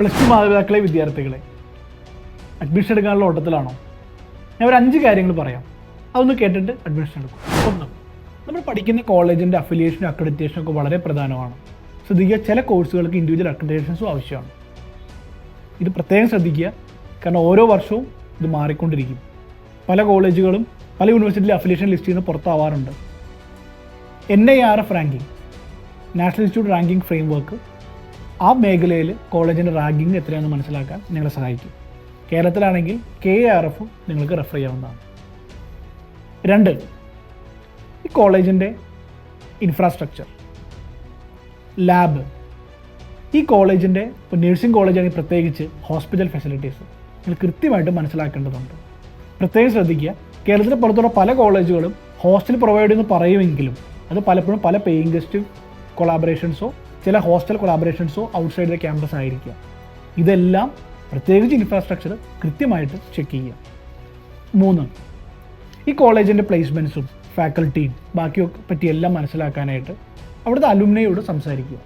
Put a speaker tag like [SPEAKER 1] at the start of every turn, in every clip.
[SPEAKER 1] Plus two മാതാപിതാക്കളെ വിദ്യാർത്ഥികളെ admission എടുക്കാനുള്ള ഓട്ടത്തിലാണോ? ഞാൻ ഒരു 5 കാര്യങ്ങൾ പറയാം, അതൊന്ന് കേട്ടിട്ട് അഡ്മിഷൻ എടുക്കും. 1, നമ്മൾ പഠിക്കുന്ന കോളേജിൻ്റെ അഫിലിയേഷനും അക്രഡിറ്റേഷനും ഒക്കെ വളരെ പ്രധാനമാണ്. ശ്രദ്ധിക്കുക, ചില കോഴ്സുകൾക്ക് ഇൻഡിവിജ്വൽ അക്രഡിറ്റേഷൻസും ആവശ്യമാണ്. ഇത് പ്രത്യേകം ശ്രദ്ധിക്കുക, കാരണം ഓരോ വർഷവും ഇത് മാറിക്കൊണ്ടിരിക്കും. പല കോളേജുകളും പല യൂണിവേഴ്സിറ്റിയിലെ അഫിലിയേഷൻ ലിസ്റ്റിൽ നിന്ന് പുറത്താവാറുണ്ട്. NIRF ranking, national institute ranking framework, ആ മേഖലയിൽ കോളേജിൻ്റെ റാങ്കിങ് എത്രയാണെന്ന് മനസ്സിലാക്കാൻ നിങ്ങളെ സഹായിക്കും. കേരളത്തിലാണെങ്കിൽ KIRF നിങ്ങൾക്ക് റെഫർ ചെയ്യാവുന്നതാണ്. 2, ഈ കോളേജിൻ്റെ ഇൻഫ്രാസ്ട്രക്ചർ, ലാബ്, ഈ കോളേജിൻ്റെ ഇപ്പോൾ നഴ്സിംഗ് കോളേജാണെങ്കിൽ പ്രത്യേകിച്ച് ഹോസ്പിറ്റൽ ഫെസിലിറ്റീസ് നിങ്ങൾ കൃത്യമായിട്ട് മനസ്സിലാക്കേണ്ടതുണ്ട്. പ്രത്യേകം ശ്രദ്ധിക്കുക, കേരളത്തിന് പുറത്തുള്ള പല കോളേജുകളും ഹോസ്റ്റൽ പ്രൊവൈഡ് ചെയ്യുമെന്ന് പറയുമെങ്കിലും അത് പലപ്പോഴും പല പേയിങ് ഗസ്റ്റ് കൊളാബറേഷൻസോ ചില ഹോസ്റ്റൽ കൊളാബറേഷൻസോ ഔട്ട്സൈഡ് ദ ക്യാമ്പസ് ആയിരിക്കുക. ഇതെല്ലാം പ്രത്യേകിച്ച് ഇൻഫ്രാസ്ട്രക്ചർ കൃത്യമായിട്ട് ചെക്ക് ചെയ്യുക. 3, ഈ കോളേജിൻ്റെ പ്ലേസ്മെൻറ്റ്സും ഫാക്കൽറ്റിയും ബാക്കിയൊക്കെ പറ്റിയെല്ലാം മനസ്സിലാക്കാനായിട്ട് അവിടുത്തെ അലുമിനിയോട് സംസാരിക്കുക.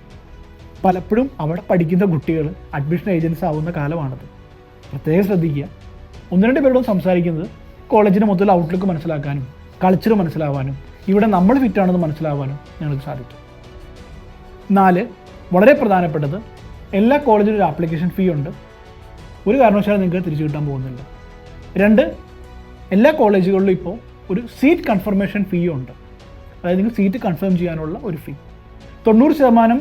[SPEAKER 1] പലപ്പോഴും അവിടെ പഠിക്കുന്ന കുട്ടികൾ അഡ്മിഷൻ ഏജൻസ് ആവുന്ന കാലമാണത്. പ്രത്യേകം ശ്രദ്ധിക്കുക. 1-2 പേരോടും സംസാരിക്കുന്നത് കോളേജിൻ്റെ മൊത്തത്തിൽ ഔട്ട്ലുക്ക് മനസ്സിലാക്കാനും കൾച്ചർ മനസ്സിലാവാനും ഇവിടെ നമ്മൾ ഫിറ്റാണെന്ന് മനസ്സിലാവാനും ഞങ്ങൾക്ക് സാധിക്കും. 4, വളരെ പ്രധാനപ്പെട്ടത്, എല്ലാ കോളേജിലും ഒരു ആപ്ലിക്കേഷൻ ഫീ ഉണ്ട്. ഒരു കാരണവശാലും നിങ്ങൾക്ക് തിരിച്ചു കിട്ടാൻ പോകുന്നില്ല. 2, എല്ലാ കോളേജുകളിലും ഇപ്പോൾ ഒരു സീറ്റ് കൺഫർമേഷൻ ഫീ ഉണ്ട്. അതായത് നിങ്ങൾ സീറ്റ് കൺഫേം ചെയ്യാനുള്ള ഒരു ഫീ. 90%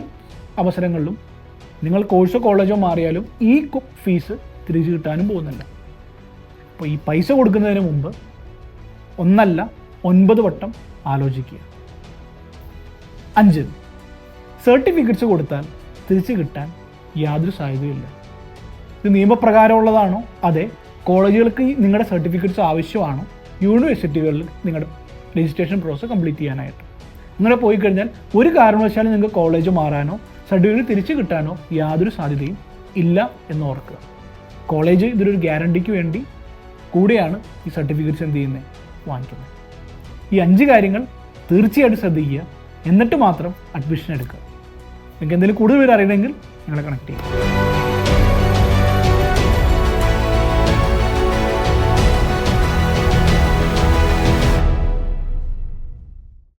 [SPEAKER 1] അവസരങ്ങളിലും നിങ്ങൾ കോഴ്സോ കോളേജോ മാറിയാലും ഈ ഫീസ് തിരിച്ചു കിട്ടാനും പോകുന്നില്ല. അപ്പോൾ ഈ പൈസ കൊടുക്കുന്നതിന് മുമ്പ് 1 അല്ല 9 വട്ടം ആലോചിക്കുക. 5, സർട്ടിഫിക്കറ്റ്സ് കൊടുത്താൽ തിരിച്ചു കിട്ടാൻ യാതൊരു സാധ്യതയില്ല. ഇത് നിയമപ്രകാരമുള്ളതാണോ? അതെ. കോളേജുകൾക്ക് നിങ്ങളുടെ സർട്ടിഫിക്കറ്റ്സ് ആവശ്യമാണോ? യൂണിവേഴ്സിറ്റികളിൽ നിങ്ങളുടെ രജിസ്ട്രേഷൻ പ്രോസസ്സ് കംപ്ലീറ്റ് ചെയ്യാനായിട്ട്. അങ്ങനെ പോയി കഴിഞ്ഞാൽ ഒരു കാരണവശാലും നിങ്ങൾക്ക് കോളേജ് മാറാനോ സർട്ടിഫിക്കറ്റ് തിരിച്ചു കിട്ടാനോ യാതൊരു സാധ്യതയും ഇല്ല എന്ന് ഓർക്കുക. കോളേജ് ഇതൊരു ഗ്യാരണ്ടിക്ക് വേണ്ടി കൂടെയാണ് ഈ സർട്ടിഫിക്കറ്റ്സ് എന്ത് ചെയ്യുന്നത്, വാങ്ങിക്കുന്നത്. ഈ 5 കാര്യങ്ങൾ തീർച്ചയായിട്ടും ശ്രദ്ധിക്കുക. എന്നിട്ട് മാത്രം അഡ്മിഷൻ എടുക്കുക. നിങ്ങൾക്ക് എന്തെങ്കിലും കൂടുതൽ പേര് അറിയണമെങ്കിൽ ഞങ്ങളെ കണക്ട് ചെയ്യുക.